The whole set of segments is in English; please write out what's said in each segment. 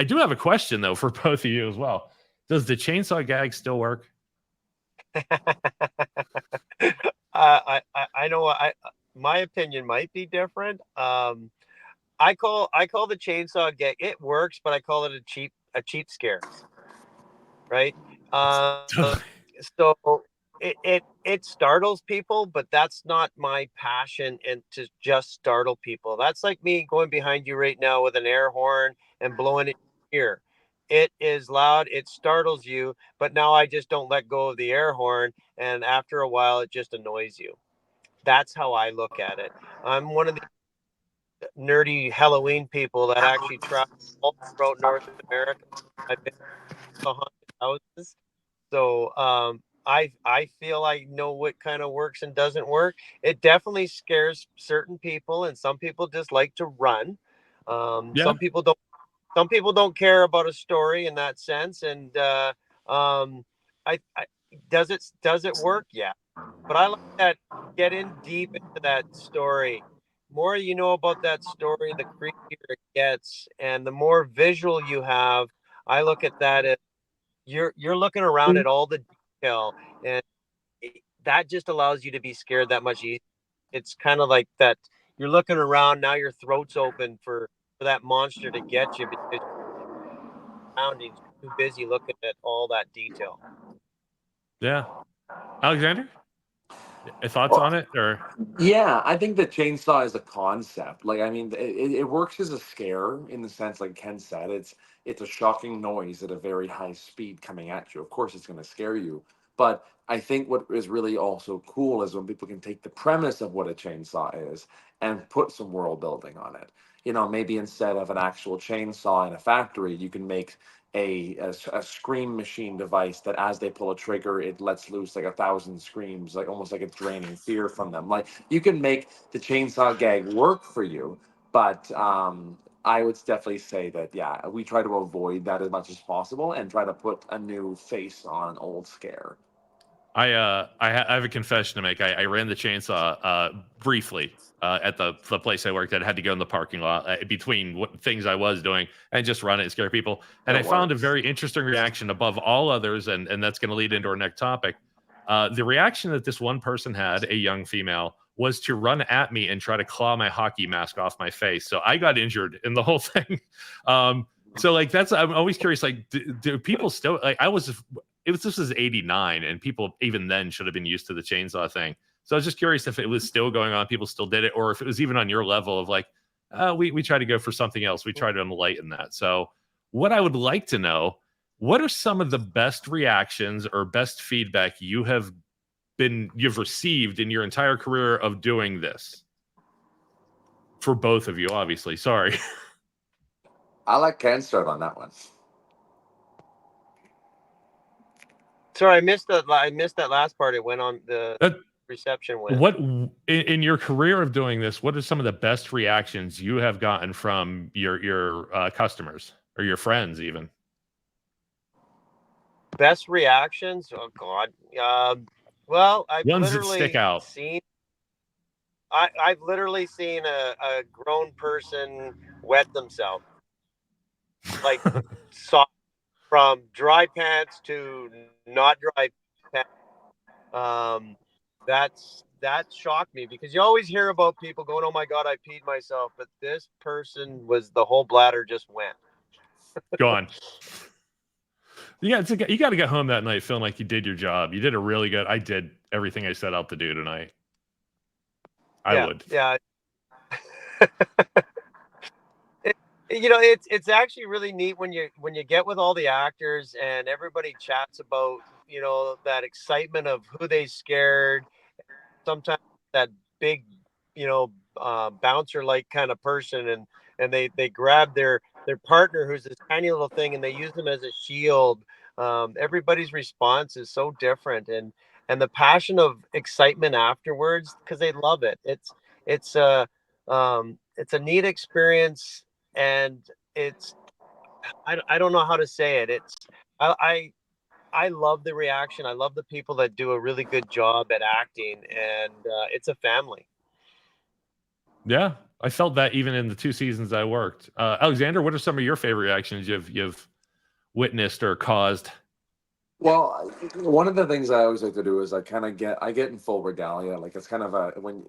do have a question though for both of you as well. Does the chainsaw gag still work? I know my opinion might be different. I call the chainsaw gag. It works, but I call it a cheap scare, right? So it startles people, but that's not my passion, and to just startle people. That's like me going behind you right now with an air horn and blowing it in your ear. It is loud, it startles you, but now I just don't let go of the air horn, and after a while it just annoys you. That's how I look at it. I'm one of the nerdy Halloween people that actually travel all throughout North America. I've been to haunted houses. So I feel I know what kind of works and doesn't work. It definitely scares certain people, and some people just like to run. Yeah. Some people don't. Some people don't care about a story in that sense. And I does it work? Yeah, but I like that. Get in deep into that story. More you know about that story, the creepier it gets, and the more visual you have. I look at that as you're looking around at all the detail, and that just allows you to be scared that much easier. It's kind of like that you're looking around now, your throat's open for that monster to get you because surroundings you're too busy looking at all that detail. Yeah. Alexander, thoughts Well, on it or? yeah, I think the chainsaw is a concept. Like, I mean, it works as a scare in the sense, like Ken said, it's a shocking noise at a very high speed coming at you. Of course, it's going to scare you. But I think what is really also cool is when people can take the premise of what a chainsaw is and put some world building on it. Maybe instead of an actual chainsaw in a factory, you can make a scream machine device that as they pull a trigger, it lets loose like 1,000 screams, like almost like it's draining fear from them. Like you can make the chainsaw gag work for you, but I would definitely say that, yeah, we try to avoid that as much as possible and try to put a new face on an old scare. I have a confession to make. I ran the chainsaw briefly at the place I worked at. I had to go in the parking lot between things I was doing and just run it and scare people. And It I found a works. very interesting reaction above all others, and that's going to lead into our next topic. The reaction that this one person had, a young female, was to run at me and try to claw my hockey mask off my face. So I got injured in the whole thing. So like I'm always curious. Like, do people still like? This was 89, and people even then should have been used to the chainsaw thing. So I was just curious if it was still going on, people still did it, or if it was even on your level of like, we try to go for something else. We try to enlighten that. So what I would like to know, what are some of the best reactions or best feedback you've received in your entire career of doing this? For both of you, obviously. Sorry. I'll let Ken start on that one. Sorry, I missed that last part. It went on the reception went. What in your career of doing this? What are some of the best reactions you have gotten from your customers or your friends, even? Best reactions? Oh God. Well, Ones that stick out. I've literally seen a grown person wet themselves, like soft, from dry pants to not dry pants. That shocked me because you always hear about people going, "Oh my God, I peed myself," but this person was the whole bladder just went. Gone. Yeah, you got to get home that night feeling like you did your job. You did a really good. I did everything I set out to do tonight. I would. Yeah. It's actually really neat when you get with all the actors and everybody chats about that excitement of who they scared. Sometimes that big bouncer like kind of person, and they grab their partner who's this tiny little thing and they use them as a shield. Everybody's response is so different, and the passion of excitement afterwards because they love it. It's it's a neat experience, and it's I don't know how to say it. I love the reaction. I love the people that do a really good job at acting, and it's a family. Yeah, I felt that even in the 2 seasons I worked. Alexander, what are some of your favorite reactions you've witnessed or caused? Well, one of the things I always like to do is I get in full regalia. Like it's kind of a when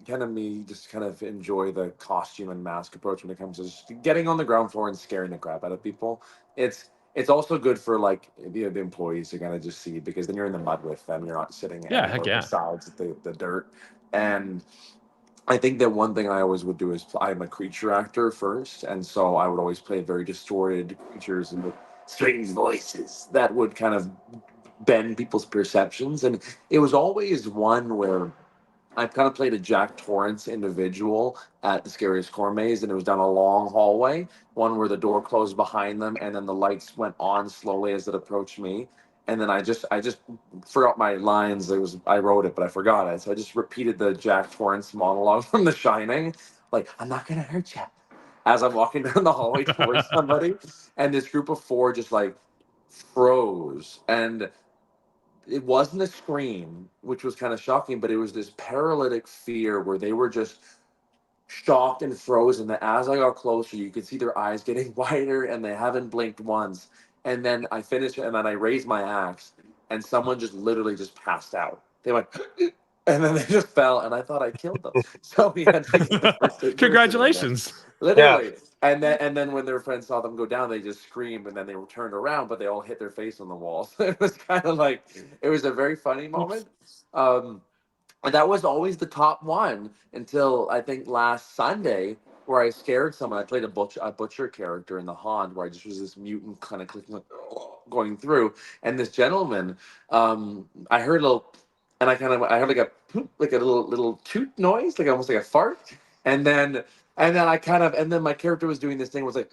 kind of me just kind of enjoy the costume and mask approach when it comes to just getting on the ground floor and scaring the crap out of people. It's also good for like the employees to kind of just see because then you're in the mud with them. You're not sitting Yeah, heck anywhere yeah. besides the dirt. And I think that one thing I always would do is I'm a creature actor first, and so I would always play very distorted creatures and with strange voices that would kind of bend people's perceptions. And it was always one where I kind of played a Jack Torrance individual at the Scariest Core Maze, and it was down a long hallway, one where the door closed behind them, and then the lights went on slowly as it approached me. And then I just forgot my lines. It was I wrote it, but I forgot it. So I just repeated the Jack Torrance monologue from The Shining, like "I'm not gonna hurt you," as I'm walking down the hallway towards somebody, and this group of four just like froze, and it wasn't a scream, which was kind of shocking, but it was this paralytic fear where they were just shocked and frozen. That as I got closer, you could see their eyes getting wider and they haven't blinked once. And then I finished and then I raised my axe and someone just literally just passed out. They went, and then they just fell and I thought I killed them. So we had to get the first aid person in there. Congratulations. Yeah. Literally. And then when their friends saw them go down, they just screamed and then they turned around, but they all hit their face on the wall. So it was kind of like it was a very funny moment. Um, and that was always the top one until I think last Sunday, where I scared someone. I played a butcher character in the Haunt, where I just was this mutant kind of clicking, like, going through. And this gentleman, I heard a little, and I heard like a poop, like a little toot noise, like almost like a fart. And then and then my character was doing this thing, was like,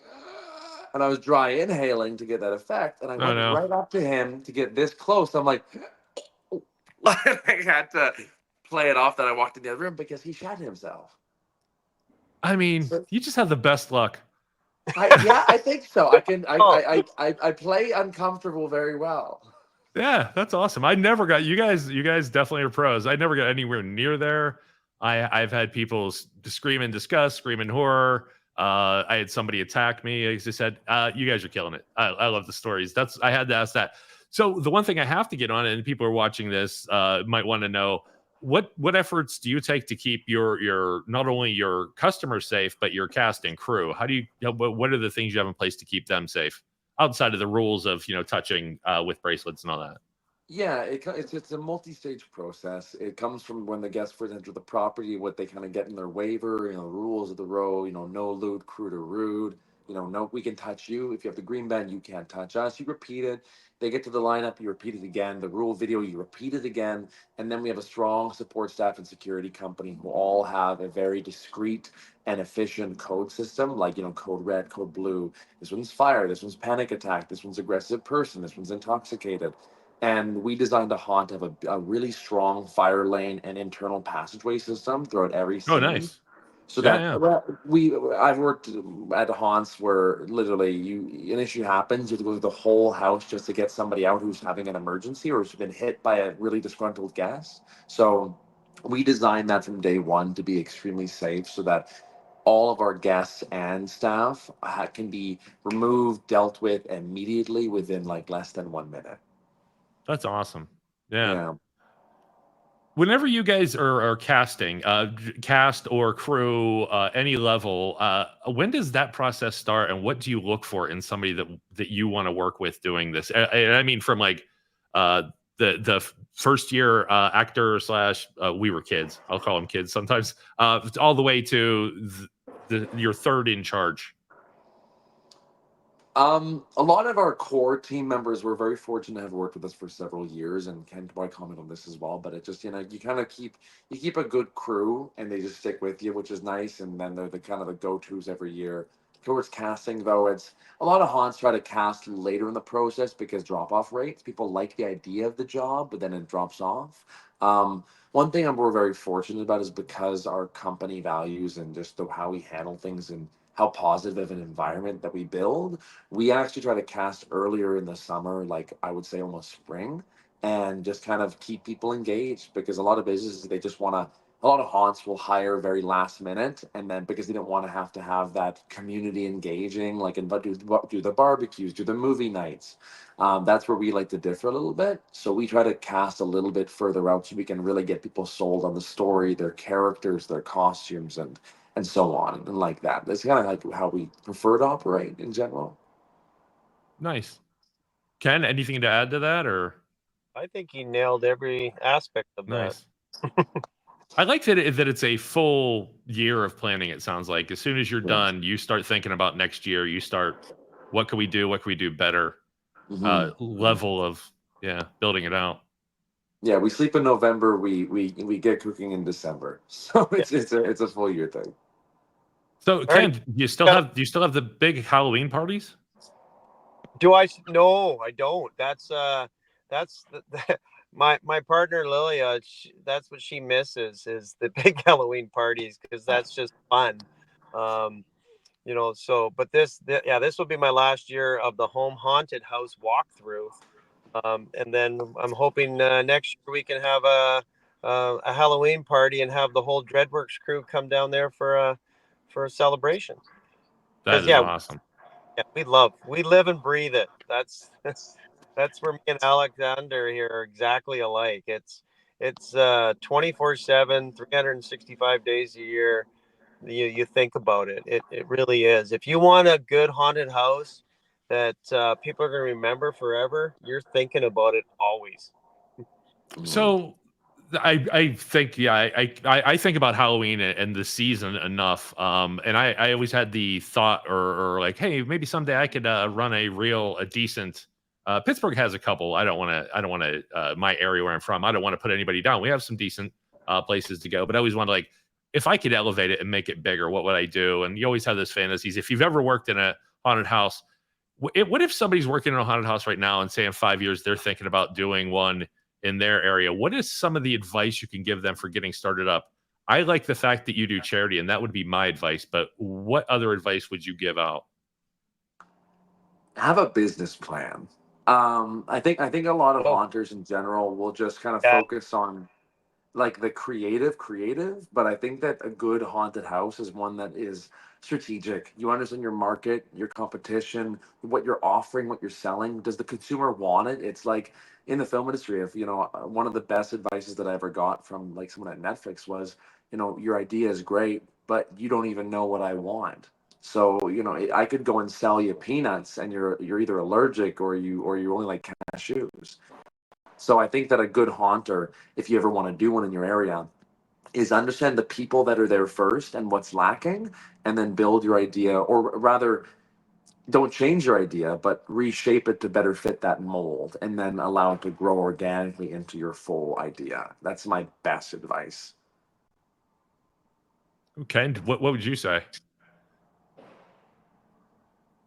and I was dry inhaling to get that effect. And I Oh went no. right up to him to get this close. I'm like, I had to play it off that I walked in the other room because he shot himself. I mean, So you just have the best luck. I think so. I can Oh, I play uncomfortable very well. Yeah, that's awesome. I never got you guys. You guys definitely are pros. I never got anywhere near there. I've had people scream in disgust, scream in horror. I had somebody attack me. I just said, "You guys are killing it." I love the stories. I had to ask that. So the one thing I have to get on, and people are watching this might want to know what efforts do you take to keep your not only your customers safe but your cast and crew? How do what are the things you have in place to keep them safe? Outside of the rules of touching with bracelets and all that. Yeah, it's a multi-stage process. It comes from when the guests first enter the property, what they kind of get in their waiver, rules of the road, no lewd, crude, or rude. No, we can touch you. If you have the green band, you can't touch us. You repeat it. They get to the lineup, you repeat it again. The rule video, you repeat it again. And then we have a strong support staff and security company who all have a very discreet and efficient code system, like, code red, code blue. This one's fire, this one's panic attack, this one's aggressive person, this one's intoxicated. And we designed a haunt to have a really strong fire lane and internal passageway system throughout every Oh, scene. nice. So Yeah, that yeah. I've worked at haunts where literally an issue happens, you have to go through the whole house just to get somebody out who's having an emergency or has been hit by a really disgruntled guest. So we designed that from day one to be extremely safe so that all of our guests and staff can be removed, dealt with immediately within like less than 1 minute. That's awesome. Yeah. Yeah. Whenever you guys are casting, cast or crew, any level, when does that process start, and what do you look for in somebody that you want to work with doing this? I mean, from like uh, the first year actor slash we were kids. I'll call them kids sometimes. All the way to your third in charge. A lot of our core team members were very fortunate to have worked with us for several years, and Ken can probably comment on this as well. But it just, you kind of keep a good crew, and they just stick with you, which is nice. And then they're the kind of the go-tos every year. Towards casting, though, it's a lot of haunts try to cast later in the process because drop-off rates. People like the idea of the job, but then it drops off. One thing we're very fortunate about is because our company values and just how we handle things and how positive of an environment that we build, we actually try to cast earlier in the summer, like I would say almost spring, and just kind of keep people engaged because a lot of businesses they just want to a lot of haunts will hire very last minute, and then because they don't want to have that community engaging, like and do the barbecues, do the movie nights. That's where we like to differ a little bit. So we try to cast a little bit further out so we can really get people sold on the story, their characters, their costumes, and so on and like that. That's kind of like how we prefer to operate in general. Nice. Ken, anything to add to that, or? I think he nailed every aspect of Nice. I like that it's a full year of planning. It sounds like as soon as you're done, you start thinking about next year. You start, what can we do? What can we do better? Level of building it out. Yeah, we sleep in November. We get cooking in December. So it's a full year thing. So Ken, do you still have the big Halloween parties? Do I? No, I don't. That's my partner Lilia. That's what she misses is the big Halloween parties because that's just fun. So but this will be my last year of the home haunted house walkthrough. And then I'm hoping next year we can have a Halloween party and have the whole Dreadworks crew come down there for a celebration. That is awesome. Yeah, we live and breathe it. That's where me and Alexander here are exactly alike. It's 24/7, 365 days a year. You think about it. It really is. If you want a good haunted house that people are going to remember forever, you're thinking about it always. So I think I think about Halloween and the season enough, and I always had the thought or like, hey, maybe someday I could run a decent. Pittsburgh has a couple. I don't want to my area where I'm from. I don't want to put anybody down. We have some decent places to go, but I always want to, like, if I could elevate it and make it bigger, what would I do? And you always have those fantasies. If you've ever worked in a haunted house, what if somebody's working in a haunted house right now and say in 5 years they're thinking about doing one in their area? What is some of the advice you can give them for getting started up? I like the fact that you do charity, and that would be my advice, but what other advice would you give out? Have a business plan. I think a lot of haunters in general will just kind of focus on like the creative, but I think that a good haunted house is one that is strategic. You understand your market, your competition, what you're offering, what you're selling. Does the consumer want it? It's like in the film industry, if one of the best advices that I ever got from like someone at Netflix was, your idea is great, but you don't even know what I want. So I could go and sell you peanuts, and you're either allergic or you only like cashews. So I think that a good haunter, if you ever want to do one in your area, is understand the people that are there first and what's lacking, and then build your idea, or rather, don't change your idea, but reshape it to better fit that mold, and then allow it to grow organically into your full idea. That's my best advice. Okay, and what would you say?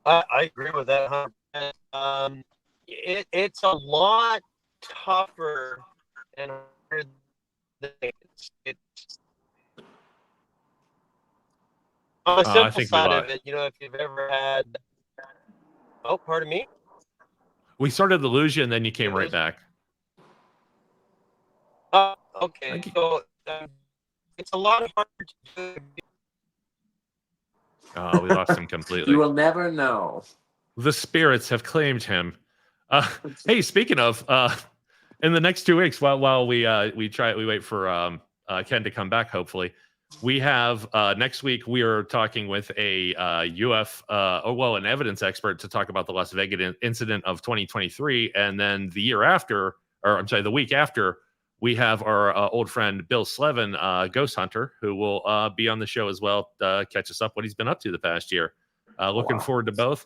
I agree with that 100%. It's a lot tougher and harder than it's on the simple side of it. If you've ever had, pardon me. We started to lose you, and then you came right back. Okay. So it's a lot harder to do. We lost him completely. You will never know. The spirits have claimed him. Hey, speaking of, in the next 2 weeks, while we wait for Ken to come back, hopefully, we have next week we are talking with a an evidence expert to talk about the Las Vegas incident of 2023, and then the week after, we have our old friend Bill Slevin, Ghost Hunter, who will be on the show as well, catch us up what he's been up to the past year. Looking forward to both.